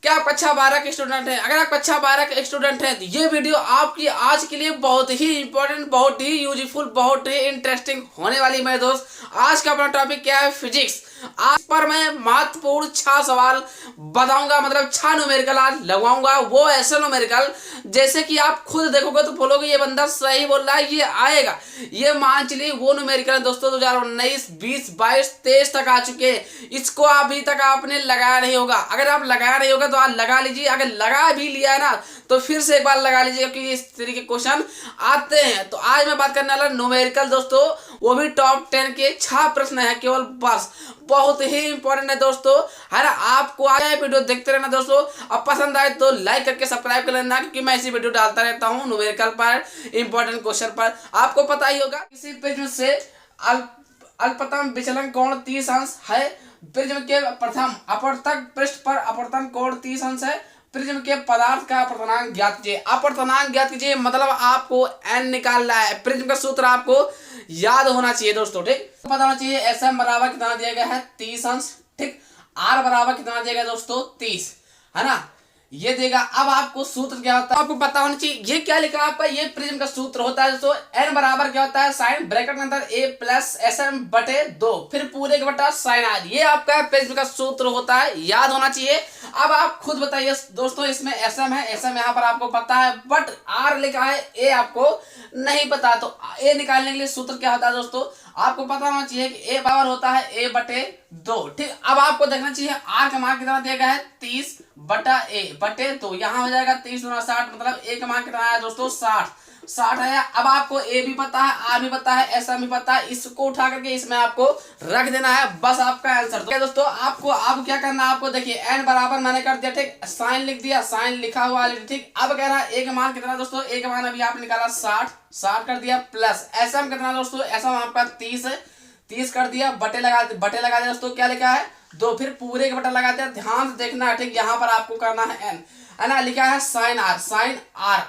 क्या आप कक्षा 12 के स्टूडेंट हैं? अगर आप कक्षा 12 के स्टूडेंट हैं तो ये वीडियो आपकी आज के लिए बहुत ही इंपॉर्टेंट, बहुत ही यूजफुल, बहुत ही इंटरेस्टिंग होने वाली। मेरे दोस्त, आज का अपना टॉपिक क्या है? फिजिक्स। आज पर मैं महत्वपूर्ण 6 सवाल बताऊंगा, मतलब 6 न्यूमेरिकल आज लगवाऊंगा। वो ऐसे न्यूमेरिकल जैसे कि आप खुद देखोगे तो बोलोगे ये बंदा सही बोल रहा है, ये आएगा। ये मान चलिए वो न्यूमेरिकल दोस्तों 2019, 20, 22, 23 तक आ चुके हैं। इसको अभी तक आपने लगाया नहीं होगा। अगर आप लगाया नहीं होगा तो आज लगा लीजिए। अगर लगा भी लिया है ना तो फिर से एक बार लगा लीजिए, क्योंकि इस तरीके के क्वेश्चन आते हैं। तो आज मैं बात करने वाला न्यूमेरिकल दोस्तों, वो भी टॉप 10 के 6 प्रश्न है केवल, बस। बहुत ही इंपॉर्टेंट है दोस्तों, है ना। आपको आया वीडियो देखते रहना दोस्तों। अब पसंद आए तो लाइक करके सब्सक्राइब कर लेना, क्योंकि मैं ऐसी वीडियो डालता रहता हूँ न्यूमेरिकल पर, इंपॉर्टेंट क्वेश्चन पर। आपको पता ही होगा किसी प्रिज्म से अल्पतम विचलन कोण 30 अंश है। प्रिज्म के प्रथम अपवर्तक पृष्ठ पर अपवर्तन कोण 30 अंश है। प्रिज्म के पदार्थ का अपवर्तनांक ज्ञात कीजिए। अपवर्तनांक ज्ञात कीजिए मतलब आपको n निकालना है। प्रिज्म का सूत्र आपको याद होना चाहिए दोस्तों, ठीक। पता होना चाहिए एस एम बराबर कितना दिया गया है? 30 अंश, ठीक। आर बराबर कितना दिया गया दोस्तों? 30, है ना। ये देगा। अब आपको सूत्र क्या होता है आपको पता होना चाहिए। ये क्या लिखा है आपका? ये प्रिज्म का सूत्र होता है दोस्तों। एन बराबर क्या होता है? साइन ब्रैकेट के अंदर ए प्लस एस एम बटे 2, फिर पूरे का बटा साइन आर। ये आपका प्रिज्म का सूत्र होता है, याद होना चाहिए। अब आप खुद बताइए दोस्तों, इसमें एस एम है, एस एम यहाँ पर आपको पता है, बट आर लिखा है, ए आपको नहीं पता। तो ए निकालने के लिए सूत्र क्या होता है दोस्तों? आपको पता होना चाहिए कि ए बराबर होता है ए बटे 2, ठीक। अब आपको देखना चाहिए आर का मान कितना दिया गया है? 30 बटा ए बटे 2। यहाँ हो जाएगा 30 गुना 60, मतलब ए का मान कितना आया दोस्तों? 60 है। अब आपको ए भी पता है, आर भी पता है, एस एम भी पता है। इसको उठा करके इसमें आपको रख देना है, बस आपका आंसर। तो दोस्तों आपको अब क्या करना है? आपको देखिए एन बराबर मैंने कर दिया, ठीक। साइन लिख दिया, साइन लिखा हुआ है, ठीक। अब कह रहा है ए का मान कितना दोस्तों? ए का मान अभी आपने निकाला 60 कर दिया, प्लस एस एम कितना दोस्तों? एस एम आपका 30 है, 30 कर दिया, बटे लगा दिया दोस्तों। क्या लिखा है? 2, फिर पूरे का बटा लगा दिया। ध्यान से देखना है, ठीक। यहाँ पर आपको करना है एन, है ना। लिखा है साइन आर,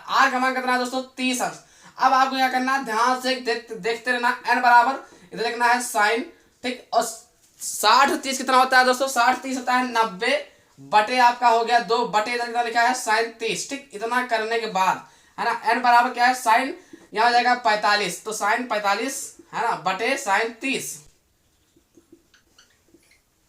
आर का मान कितना है दोस्तों? 30 अंश। अब आपको क्या करना है? ध्यान से देखते रहना। एन बराबर इधर लिखना है साइन, ठीक। और 60 30 कितना होता है दोस्तों? 60 30 होता है 90, बटे आपका हो गया 2, बटे इधर कितना लिखा है? साइन 30, ठीक। इतना करने के बाद, है ना, एन बराबर क्या है? साइन यहाँ हो जाएगा 45, तो साइन 45, है ना, बटे साइन 30।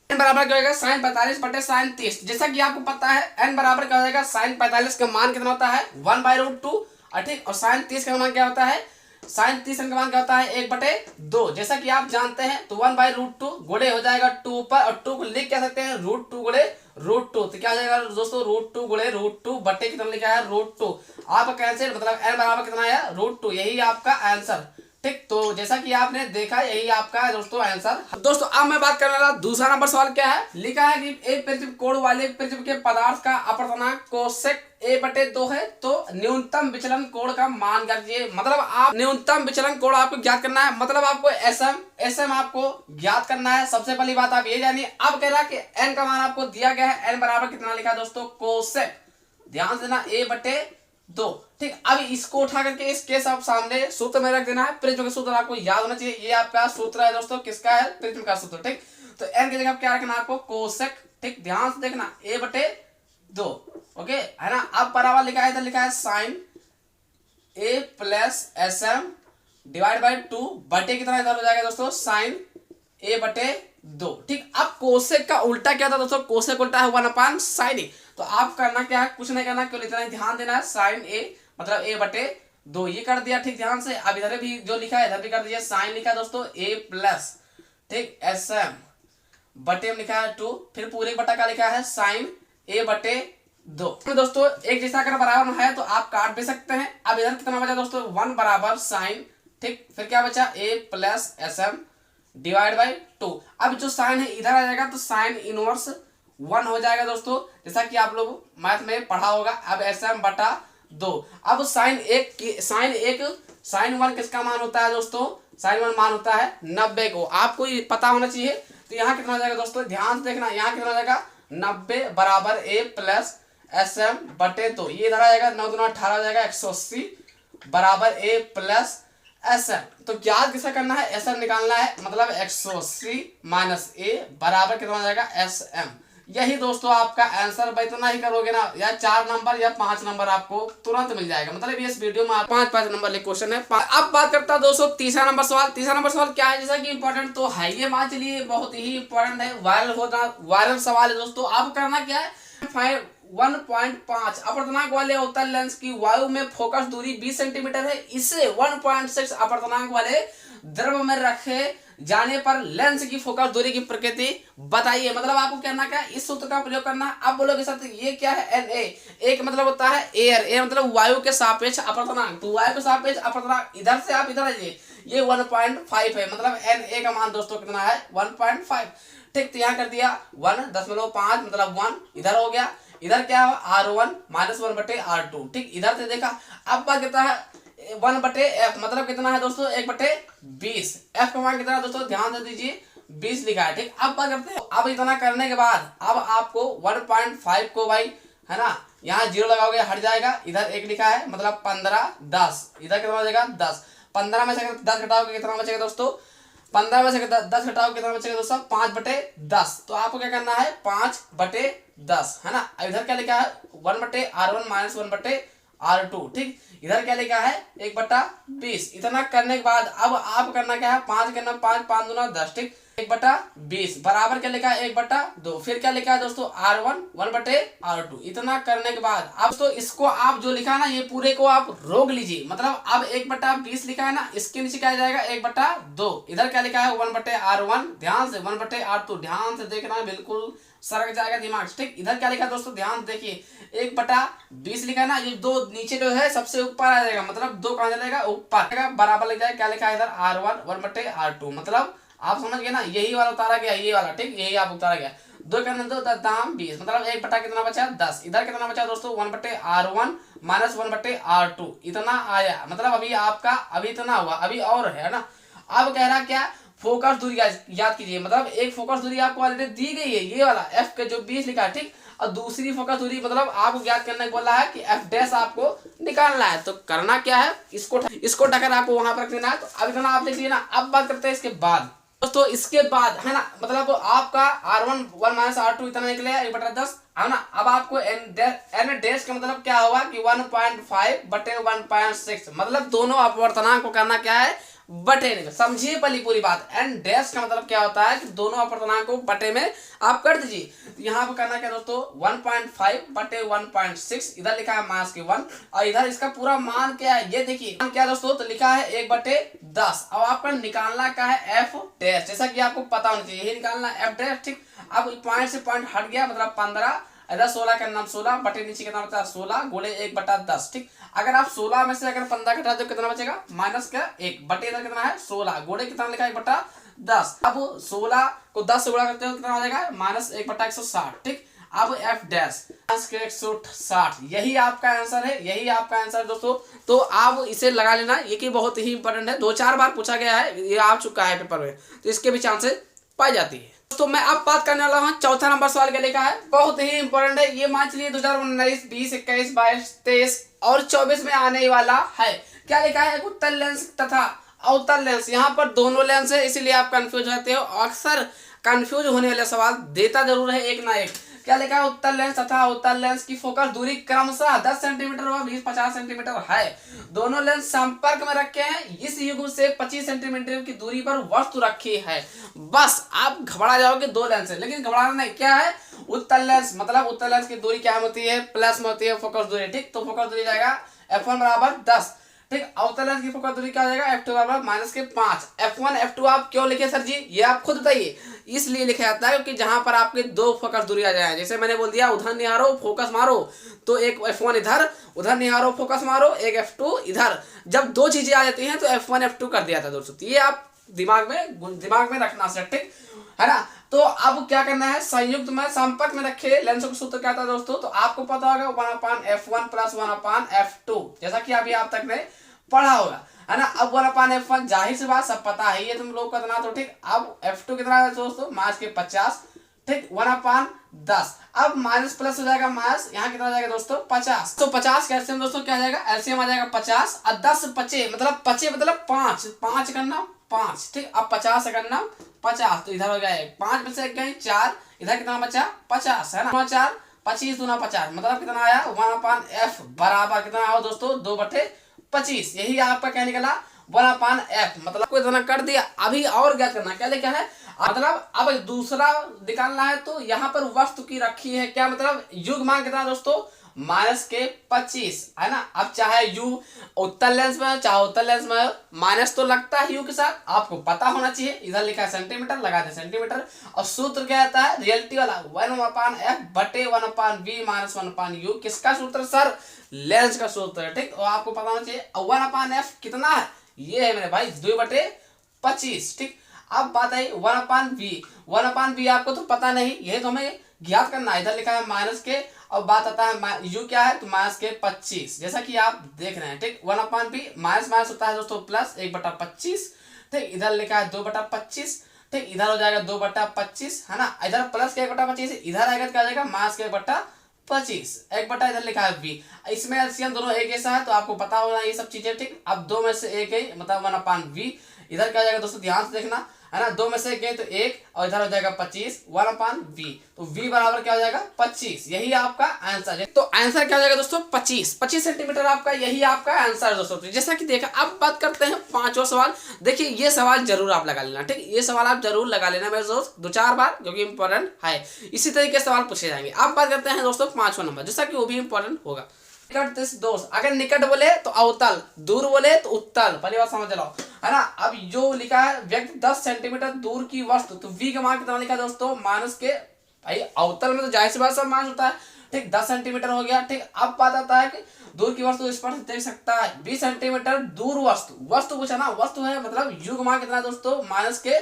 एन बराबर क्या होगा? साइन 45 बटे साइन 30। जैसा कि आपको पता है एन बराबर क्या हो जाएगा? साइन 45 का मान कितना होता है? 1/√2, ठीक। और साइन 30 का मान क्या होता है? साइन 30 का मान क्या होता है? 1/2। जैसा कि आप जानते हैं, तो 1/√2 गुणे हो जाएगा 2 पर, और 2 को लिख क्या सकते हैं? √2 गुणे √2। तो क्या हो जाएगा दोस्तों? √2 गुणे √2 बटे कितना लिखा है? √2। आपका आंसर मतलब एन बराबर कितना है? √2। यही आपका आंसर, ठीक। तो जैसा कि आपने देखा, यही आपका है दोस्तों आंसर। दोस्तों अब मैं बात करने वाला दूसरा नंबर सवाल। क्या है? लिखा है कि एक प्रिज्म कोण वाले प्रिज्म के पदार्थ का अपवर्तनांक कोसेक ए बटे 2 है, तो न्यूनतम विचलन कोण का मान ज्ञात कीजिए। मतलब आप न्यूनतम विचलन कोण आपको ज्ञात करना है, मतलब आपको एस एम आपको ज्ञात करना है। सबसे पहली बात आप ये जानिए। अब कह रहा है कि एन का मान आपको दिया गया है, एन बराबर कितना लिखा है दोस्तों? कोसेक, ध्यान से देना, ए बटे 2, ठीक। अब इसको उठा करके इसके सामने सूत्र में रख देना है। प्रिज्म का सूत्र आपको याद होना चाहिए। ये आपका सूत्र है दोस्तों, किसका है? प्रिज्म का सूत्र, ठीक। तो एन की जगह क्या रखना है आपको? कोसेक, ठीक। ध्यान से देखना, ए बटे 2, ओके, है ना। अब बराबर लिखा है, इधर लिखा है sine A plus S M divide by 2 बटे कितना इधर हो जाएगा दोस्तों? साइन ए बटे 2, ठीक। अब कोसेक का उल्टा क्या था दोस्तों? कोसेक उल्टा है 1/sin ए। तो आप करना क्या है? कुछ नहीं करना, केवल इतना ही ध्यान देना है। साइन ए मतलब ए बटे 2, ये कर दिया, ठीक। ध्यान से अब इधर भी जो लिखा है इधर भी कर दीजिए। साइन लिखा है दोस्तों ए प्लस, ठीक, एस एम बटे में लिखा है 2, फिर पूरे बटा का लिखा है साइन ए बटे 2। दोस्तों एक जैसा अगर बराबर है तो आप काट भी सकते हैं। अब इधर कितना बचा दोस्तों? 1 बराबर साइन, ठीक। फिर क्या बचा? A plus S M divide by 2। अब जो साइन है इधर आ जाएगा, तो साइन इनवर्स 1 हो जाएगा दोस्तों, जैसा कि आप लोग मैथ में पढ़ा होगा। अब एस एम बटा 2। अब साइन 1 किसका मान होता है दोस्तों? साइन 1 मान होता है 90 को, आपको ये पता होना चाहिए। तो यहाँ कितना हो जाएगा दोस्तों? ध्यान से देखना, यहाँ कितना हो जाएगा? 90 बराबर ए प्लस एस एम बटे 2। ये इधर आ जाएगा, 9 दूना 18 हो जाएगा, 180 बराबर ए प्लस एस एम। तो क्या किसा करना है? एस एम निकालना है, मतलब 180 माइनस ए बराबर कितना हो जाएगा? S M. यही दोस्तों आपका आंसर। भाई इतना ही करोगे ना, या 4 नंबर या 5 नंबर आपको तुरंत मिल जाएगा। मतलब ये इस वीडियो में 5 नंबर क्वेश्चन है। अब बात करता हूं दोस्तों तीसरा नंबर सवाल। तीसरा नंबर सवाल क्या है, जैसा कि इंपॉर्टेंट तो है ये, मान चलिए बहुत ही इंपॉर्टेंट है, वायरल सवाल है दोस्तों। आपको करना क्या है, 1.5 अपर्धनांक वाले अवतल लेंस की वायु में फोकस दूरी 20 सेंटीमीटर है, इसे 1.6 अपर्धनांक वाले द्रव में रखे जाने पर लेंस की फोकस दूरी की प्रकृति बताइए। मतलब आपको कहना क्या है, इस सूत्र का प्रयोग करना। आप बोलोगे सर ये क्या है, एन ए का मतलब होता है एयर, ए मतलब वायु के सापेक्ष अपर्धनांक, तो वायु के सापेक्ष अपर्धनांक इधर से आप इधर आइए, ये 1.5 है। मतलब एन ए का मान दोस्तों कितना है, 1.5। ठीक, तो यहाँ कर दिया 1.5 मतलब 1 इधर हो गया, इधर क्या है R1 -1/R2। ठीक, इधर से देखा। अब बात करता है 1/f मतलब कितना है दोस्तों, 1/20। f का मान कितना है दोस्तों, ध्यान दे दीजिए 20 लिखा है। ठीक, अब बात करते हैं। अब इतना करने के बाद अब आपको 1.5 को भाई है ना, यहाँ 0 लगाओगे हट जाएगा, इधर 1 लिखा है मतलब 15 10, इधर कितना बचेगा 10। 15 में से 10 घटाओगे कितना बचेगा दोस्तों, 15 में से 10 घटाओ कितना बचेगा दोस्तों, 5/10। तो आपको क्या करना है 5/10 है ना। इधर क्या लिखा है 1/R1 -1/R2। ठीक, इधर क्या लिखा है 1/20। इतना करने के बाद अब आप करना क्या है, 5 करना 5 5 दूना 10। ठीक, 1/20 बराबर क्या लिखा है 1/2। फिर क्या लिखा है दोस्तों R1 1/R2। इतना करने के बाद अब तो इसको आप जो लिखा है ना, ये पूरे को आप रोक लीजिए। मतलब अब 1/20 लिखा है ना, इसके नीचे क्या जाएगा 1/2। इधर क्या लिखा है 1/R1, ध्यान से 1/R2, ध्यान से देखना बिल्कुल सरक जाएगा दिमाग। ठीक, इधर क्या लिखा है दोस्तों, ध्यान से देखिए 1/20 लिखा है ना, ये 2 नीचे जो है सबसे ऊपर आ जाएगा, मतलब 2 कहां चलेगा ऊपर, बराबर लग जाएगा क्या लिखा है इधर R1 1/R2। मतलब आप समझ गए ना, यही वाला उतारा गया, ये वाला। ठीक, यही आप उतारा गया 2 का 2 दाम 20, मतलब 1 कितना बचा 10। इधर कितना बचा दोस्तों 1/R1 -1/R2 इतना आया। मतलब अभी आपका अभी इतना हुआ, अभी और है ना। अब कह रहा क्या, फोकस दूरी याद कीजिए। मतलब एक फोकस दूरी आपको ऑलरेडी दी गई है, ये वाला f के जो 20 लिखा है। ठीक, और दूसरी फोकस दूरी मतलब आपको ज्ञात करने को बोला है कि f' आपको निकालना है। तो करना क्या है, इसको ढकर आपको वहां पर रख देना है। तो अब इतना आप लिख लीजिए ना। अब बात करते हैं इसके बाद दोस्तों, इसके बाद है ना, मतलब आपका R1 1 -R2 इतना निकलेगा 1/10 है ना। अब आपको n डैश का मतलब क्या होगा कि 1.5/1.6, मतलब दोनों अपवर्तनांक को करना क्या है, बटे में। समझिए पहली पूरी बात। एन डैश का मतलब क्या होता है कि दोनों अपवर्तनांक को बटे में आप कर दीजिए। तो यहाँ पर करना क्या दोस्तों 1.5/1.6, इधर लिखा है -1 और इधर इसका पूरा मान क्या है ये देखिए, मान क्या दोस्तों, तो लिखा है 1/10। अब आपका निकालना क्या है f डैश, जैसा कि आपको पता होना चाहिए, यही निकालना f डैश। ठीक, अब पॉइंट से पॉइंट हट गया, मतलब 15, इधर 16 का नाम 16 बटे नीचे कितना बचा 16 गुणे 1/10। ठीक, अगर आप 16 में से अगर 15 घटा दो कितना बचेगा -1 बटे इधर कितना है 16 गुणे कितना लिखा है 1/10। अब 16 को 10 से गुणा करते हो कितना हो जाएगा -1/160। ठीक, अब f डैश 160, यही आपका आंसर है, यही आपका आंसर दोस्तों। तो आप इसे लगा लेना, ये कि बहुत ही इंपॉर्टेंट है, 2-4 बार पूछा गया है, ये आ चुका है पेपर में, तो इसके भी चांसेस पाई जाती है। तो मैं अब बात करने वाला हूँ चौथा नंबर सवाल क्या लिखा है, बहुत ही इंपॉर्टेंट है ये। मान चलिए 2019 20 21 22 23 और 24 में आने वाला है। क्या लिखा है, उत्तल लेंस तथा अवतल लेंस। यहाँ पर दोनों लेंस है, इसीलिए आप कंफ्यूज होते हो। अक्सर कंफ्यूज होने वाले सवाल देता जरूर है एक ना एक। क्या लिखा है, उत्तल लेंस तथा अवतल लेंस की फोकस दूरी क्रमशः 10 सेंटीमीटर व 20-50 सेंटीमीटर है। दोनों लेंस संपर्क में रखे हैं, इस युग्म से 25 सेंटीमीटर की दूरी पर वस्तु रखी है। बस आप घबरा जाओगे, 2 लेंस है, लेकिन घबराना नहीं। क्या है, उत्तल लेंस, मतलब उत्तल लेंस की दूरी क्या होती है, प्लस में होती है फोकस दूरी। ठीक, तो फोकस दूरी जाएगा f1 बराबर 10। ठीक, अवतल लेंस की फोकस दूरी क्या हो जाएगा, f2 बराबर -5। f1 f2 आप क्यों लिखे सर जी, ये आप खुद बताइए। इसलिए लिखा जाता है क्योंकि जहां पर आपके 2 फोकस दूरी आ जाए, जैसे मैंने बोल दिया उधर निहारो फोकस मारो, तो एक f1 इधर, उधर निहारो फोकस मारो, एक f2 इधर। जब 2 चीजें आ जाती हैं तो f1 f2 कर दिया था दोस्तों। ये आप दिमाग में रखना सर, ठीक है ना। तो अब क्या करना है, संयुक्त में संपर्क में रखे लेंसों का सूत्र क्या था दोस्तों, तो आपको पता होगा 1/f1 + 1/f2, जैसा कि अभी आप तक ने पढ़ा होगा है ना। अब 1/f1 जाहिर सी बात सब पता है ये तुम लोग का इतना, तो ठीक। अब f2 कितना है दोस्तों, -50। ठीक, 1/10। अब माइनस प्लस हो जाएगा माइनस, यहाँ कितना जाएगा दोस्तों 50। तो 50 का एलसीएम दोस्तों क्या आ जाएगा, एलसीएम आ जाएगा 50 और 10 पचे मतलब 5 करना 5, ठीक। अब 50 से करना 50, तो इधर हो गया 5 में से गए 4, इधर कितना बचा 50 है ना, 4 25 दूना 50, मतलब कितना आया 1/f बराबर कितना आया दोस्तों 2/25। यही आपका क्या निकला 1/f, मतलब को इतना कर दिया। अभी और क्या करना, क्या लिखा है, मतलब अब दूसरा निकालना है। तो यहाँ पर वस्तु की रखी है क्या, मतलब युग मान कितना दोस्तों -25 है ना। अब चाहे यू उत्तल लेंस में हो चाहे उत्तल लेंस में हो, माइनस तो लगता है यू के साथ, आपको पता होना चाहिए। इधर लिखा है सेंटीमीटर, लगा दे सेंटीमीटर। और सूत्र क्या आता है रियलिटी वाला 1/f बटे 1/v माइनस 1/u। किसका सूत्र सर, लेंस का सूत्र है, ठीक। और आपको पता होना चाहिए 1/f कितना है, ये है मेरे भाई 2/25, ठीक। अब बात आई 1/v आपको तो पता नहीं, यही तो हमें ज्ञात करना है। इधर लिखा है माइनस के, और बात आता है यू क्या है तो -25, जैसा कि आप देख रहे हैं, ठीक। 1/v माइनस माइनस होता है दोस्तों प्लस 1/25, ठीक। इधर लिखा है 2/25, ठीक। इधर हो जाएगा 2/25 है ना, इधर प्लस के 1/25, इधर आएगा क्या आ जाएगा माइनस के 1/25, 1 इधर लिखा है v। इसमें एलसीएम दोनों एक जैसा है, तो आपको पता होगा ये सब चीजें, ठीक। अब 2 में से एक है मतलब 1/v, इधर क्या जाएगा दोस्तों ध्यान से देखना है ना, 2 में से एक है तो 1, और इधर हो जाएगा 25 1/v, तो v बराबर क्या हो जाएगा 25। यही आपका आंसर है। तो आंसर क्या हो जाएगा दोस्तों 25 सेंटीमीटर आपका, यही आपका आंसर है दोस्तों। जैसा कि देखा, अब बात करते हैं 5वां सवाल। देखिए ये सवाल जरूर आप लगा लेना, ठीक। ये सवाल आप जरूर लगा लेना मेरे दोस्त 2-4 बार, क्योंकि इंपॉर्टेंट है। इसी तरीके से सवाल पूछे जाएंगे। अब बात करते हैं दोस्तों 5वां नंबर, जैसा कि वो भी इंपॉर्टेंट होगा। निकट दोस्त, अगर निकट बोले तो अवतल, दूर बोले तो उत्तल, पहली बात समझ लो है ना। अब जो लिखा है व्यक्ति 10 सेंटीमीटर दूर की वस्तु, तो v का मान कितना लिखा है दोस्तों माइनस के, भाई अवतल में तो जाहिर सी बात सब माइनस होता है, ठीक। 10 सेंटीमीटर हो गया, ठीक। अब बात आता है कि दूर की वस्तु स्पर्श देख सकता है 20 सेंटीमीटर दूर वस्तु पूछा ना, वस्तु है मतलब यू का मान कितना है दोस्तों माइनस के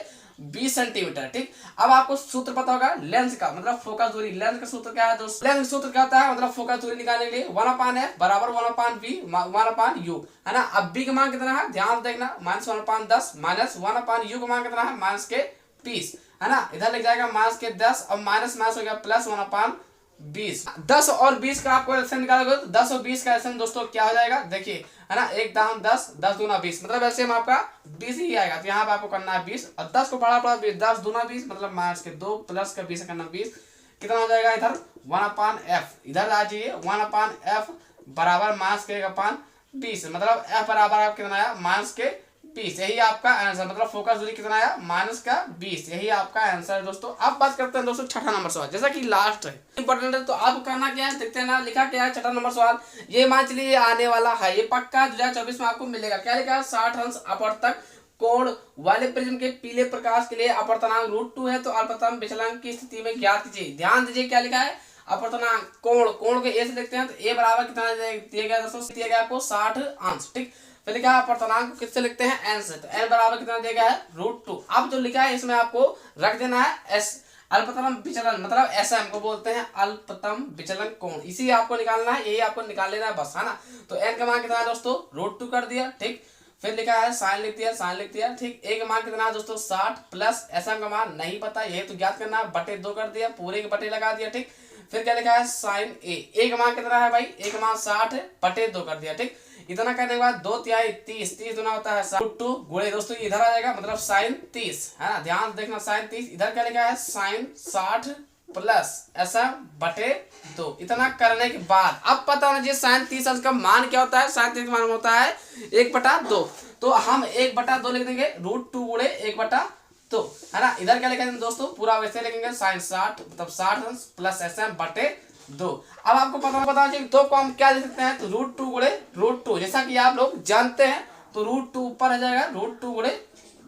20 सेंटीमीटर, ठीक। अब आपको सूत्र पता होगा लेंस का, मतलब फोकस दूरी। लेंस का सूत्र क्या है दोस्तों, लेंस सूत्र क्या होता है, मतलब फोकस दूरी निकालने के लिए 1/f बराबर 1/v 1/u है ना। अब b का मान कितना है ध्यान से देखना, -1/10 माइनस 1/u का मान कितना है माइनस के 20 है ना। इधर लिख जाएगा माइनस के 10, और माइनस माइनस हो गया प्लस 1/20। 10 और 20 का आपको एलसीएम निकालोगे तो 10 और 20 का एलसीएम दोस्तों क्या हो जाएगा, देखिए है ना, 1 दाम 10, 10 दूना 20, मतलब एलसीएम आपका 20 ही आएगा। तो यहाँ पे आपको करना है 20, और 10 को पढ़ा 10 दूना 20, मतलब माइनस के 2 प्लस का 20 करना 20, कितना हो जाएगा इधर 1/f, इधर आ जाइए 1/f बराबर माइनस के 1/20, मतलब f बराबर आप कितना आया माइनस के 20। यही आपका आंसर, मतलब फोकस दूरी कितना आया माइनस का 20, यही आपका आंसर है दोस्तों। अब बात करते हैं दोस्तों 6ठा नंबर सवाल, जैसा कि लास्ट है इंपॉर्टेंट है, तो आपको करना क्या है देखते हैं ना, लिखा क्या है 6ठा नंबर सवाल। ये मान चलिए आने वाला है, ये पक्का 2024 में आपको मिलेगा। क्या लिखा है 60 अंश अपवर्तक कोण वाले प्रिज्म के पीले प्रकाश के लिए अपवर्तनांक √2 है, तो अपवर्तन विचलन की स्थिति में ज्ञात कीजिए। ध्यान दीजिए क्या लिखा है अपवर्तनांक कोण को ए से देखते हैं, तो ए बराबर कितना दिया गया दोस्तों, दिया गया आपको 60 अंश, ठीक। फिर लिखा है अपवर्तनांक को किससे लिखते हैं n से, तो n बराबर कितना दिया गया है √2। अब जो लिखा है इसमें आपको रख देना है s, अल्पतम विचलन, मतलब sm को बोलते हैं अल्पतम विचलन कोण, इसी आपको निकालना है, यही आपको निकाल लेना है बस है ना। तो n का मान कितना है दोस्तों √2 कर दिया, ठीक। फिर लिखा है साइन लिख दिया, ठीक। a का मान कितना है दोस्तों 60 प्लस sm का मान नहीं पता, यही तो ज्ञात करना है, बटे 2 कर दिया, पूरे के बटे लगा दिया, ठीक। फिर क्या लिखा है साइन a का मान कितना है भाई, a का मान 60 बटे 2 कर दिया, ठीक। इतना करने के बाद 2 तिहाई 30 दूना होता है √2 गुणे दोस्तों इधर आ जाएगा, मतलब साइन 30 है ना, ध्यान देखना साइन 30। इधर क्या लिखा है साइन 60 प्लस sm बटे 2। इतना करने के बाद अब पता होना चाहिए साइन 30 अंश का मान क्या होता है, साइन 30 का मान होता है 1/2, तो हम 1/2 लिख देंगे √2 गुणे 1/2 है ना। इधर क्या लिखेंगे दोस्तों पूरा वैसे लिखेंगे साइन 60 मतलब 60 अंश प्लस sm बटे 2। अब आपको पता चाहिए 2 को हम क्या लिख सकते हैं, तो √2 गुणे √2, जैसा कि आप लोग जानते हैं, तो √2 ऊपर आ जाएगा √2 गुणे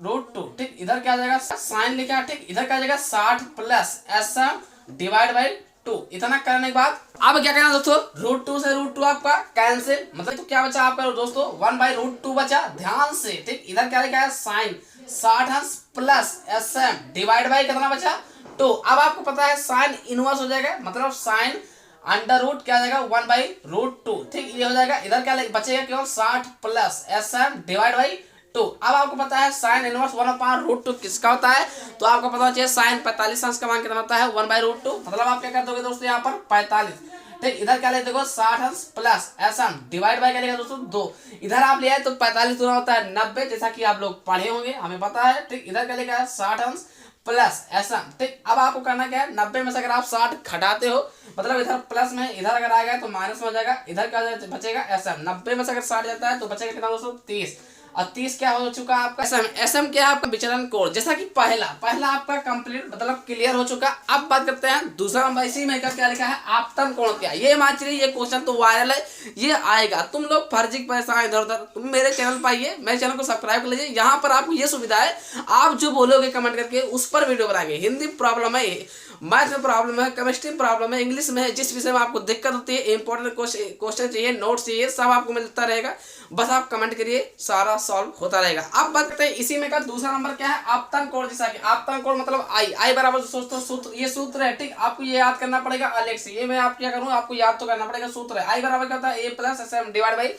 √2, ठीक। इधर क्या आ जाएगा साइन लिखा है, ठीक। इधर क्या आ जाएगा 60 प्लस sm डिवाइड बाई 2। इतना करने के बाद अब क्या करना दोस्तों √2 से √2 आपका कैंसिल, मतलब तो क्या बचा आपका दोस्तों 1/√2 बचा, ध्यान से, ठीक। इधर क्या लिखा है साइन 60 अंश प्लस sm डिवाइड बाई कितना बचा 2। अब आपको पता है साइन इनवर्स हो जाएगा, मतलब साइन अंडर रूट क्या जाएगा 1/√2, ठीक। ये हो जाएगा, इधर क्या बचेगा केवल 60 प्लस sm डिवाइड बाई 2। अब आपको पता है साइन इनवर्स 1/√2 किसका होता है, तो आपको पता चाहिए साइन 45 अंश का मान कितना होता है 1/√2, मतलब आप क्या कर दोगे दोस्तों यहाँ पर 45, ठीक, इधर क्या ले देखो 60 अंश प्लस एसएम डिवाइड बाय क्या लेगा दोस्तों 2। इधर आप ले आए तो 45 गुना होता है 90, जैसा कि आप लोग पढ़े होंगे, हमें पता है। ठीक, इधर क्या लेगा 60 अंश प्लस एसएम। ठीक, अब आपको करना क्या है, 90 में से अगर आप 60 घटाते हो, मतलब इधर प्लस में, इधर अगर आएगा तो माइनस में हो जाएगा, इधर क्या बचेगा एसएम। 90 में से अगर 60 जाता है तो बचेगा कितना दोस्तों 30, और 30 क्या हो चुका है आपका एसएम। एसएम क्या है आपका विचलन कोण, जैसा कि पहला आपका कंप्लीट मतलब क्लियर हो चुका। अब बात करते हैं दूसरा नंबर, इसी में क्या लिखा है आपतन कोण क्या। ये मान चलिए ये क्वेश्चन तो वायरल है, ये आएगा, तुम लोग फर्जी पैसा इधर उधर, तुम मेरे चैनल पर आइए, मेरे चैनल को सब्सक्राइब कर लीजिए। यहाँ पर आपको ये सुविधा है, आप जो बोलोगे कमेंट करके उस पर वीडियो बनाएंगे। हिंदी प्रॉब्लम है, मैथ में प्रॉब्लम है, केमिस्ट्री में प्रॉब्लम है, इंग्लिश में है, जिस विषय में आपको दिक्कत होती है, इंपॉर्टेंट क्वेश्चन चाहिए, नोट्स चाहिए, सब आपको मिलता रहेगा। बस आप कमेंट करिए, सारा सॉल्व होता रहेगा। अब बात करते हैं इसी में का दूसरा नंबर क्या है आपतन कोण, जैसा कि आपतन कोण मतलब आई बराबर दोस्तों सूत्र, ये सूत्र है। ठीक, आपको ये याद करना पड़ेगा अलग से, ये मैं आप क्या करूँ, आपको याद तो करना पड़ेगा। सूत्र है आई बराबर क्या होता है A plus S M divide by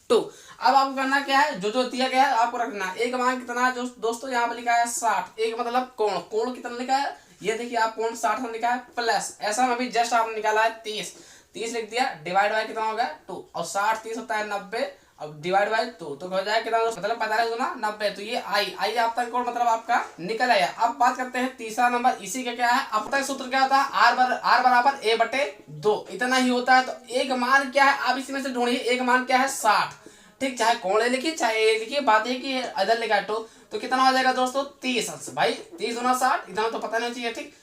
2। अब आपको करना क्या है, जो दिया गया है आपको रखना। एक मान कितना है दोस्तों, यहाँ पर लिखा है 60, एक मतलब कोण कितना लिखा है, ये देखिए आप कोण 60 लिखा है, प्लस ऐसा में भी जस्ट आपने निकाला है 30 लिख दिया, डिवाइड बाय कितना होगा 2, और 60 30 होता है 90, अब डिवाइड बाय 2 तो हो जाएगा कितना मतलब 45 गुना 90। तो ये आई आपतन कोण मतलब आपका निकल आया। अब बात करते हैं तीसरा नंबर, इसी का क्या है अपतन सूत्र क्या होता है आर बराबर ए बटे 2, इतना ही होता है। तो एक मान क्या है आप इसी में से ढूंढिए, एक मान क्या है 60। ठीक, चाहे कोण ले लिखिए चाहे ए लिखिए, बात है कि इधर लिखा 2 तो कितना हो जाएगा दोस्तों 30 अंश। भाई 30 गुना 60 इतना तो पता नहीं चाहिए। ठीक,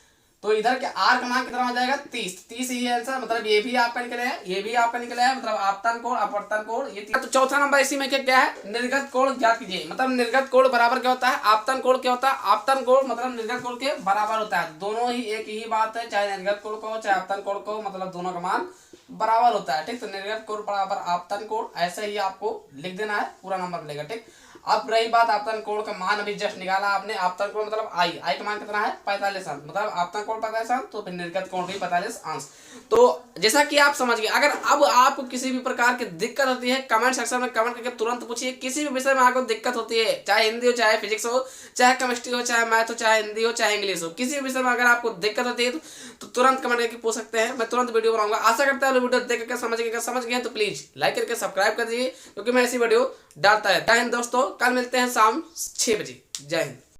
तो इधर के आर का मान कितना हो जाएगा 30 ही आंसर, मतलब ये भी आपका निकला है, ये भी आपका निकला है, मतलब आपतन कोण अपवर्तन कोण ये। तो चौथा नंबर इसी में क्या है निर्गत कोण ज्ञात कीजिए। मतलब निर्गत कोण बराबर क्या होता है आपतन कोण, क्या होता है आपतन कोण मतलब निर्गत कोण के बराबर होता है। दोनों ही एक ही बात है, चाहे निर्गत कोण को चाहे आपतन कोण को, मतलब दोनों का मान बराबर होता है। ठीक, तो निर्गत कोण बराबर आपतन कोण ऐसे ही आपको लिख देना है, पूरा नंबर मिलेगा। ठीक, अब रही बात आपतन कोण का मान अभी जस्ट निकाला आपने, आपतन कोण मतलब आई का मान कितना है 45 अंश, मतलब आपतन कोण 45 अंश तो फिर निर्गत कोण भी 45 अंश। तो जैसा कि आप समझ गए, अगर अब आपको किसी भी प्रकार की दिक्कत होती है कमेंट सेक्शन में कमेंट करके तुरंत पूछिए। किसी भी विषय में आपको दिक्कत होती है, चाहे हिंदी हो चाहे फिजिक्स हो चाहे केमिस्ट्री हो चाहे मैथ हो चाहे हिंदी हो चाहे इंग्लिश हो, किसी भी विषय में अगर आपको दिक्कत होती है तो तुरंत कमेंट करके पूछ सकते हैं, मैं तुरंत वीडियो बनाऊंगा। आशा करता है वीडियो देख करके समझ गए तो प्लीज लाइक करके सब्सक्राइब कर दीजिए, क्योंकि मैं ऐसी वीडियो डालता है। जय हिंद दोस्तों, कल मिलते हैं शाम 6 बजे। जय हिंद।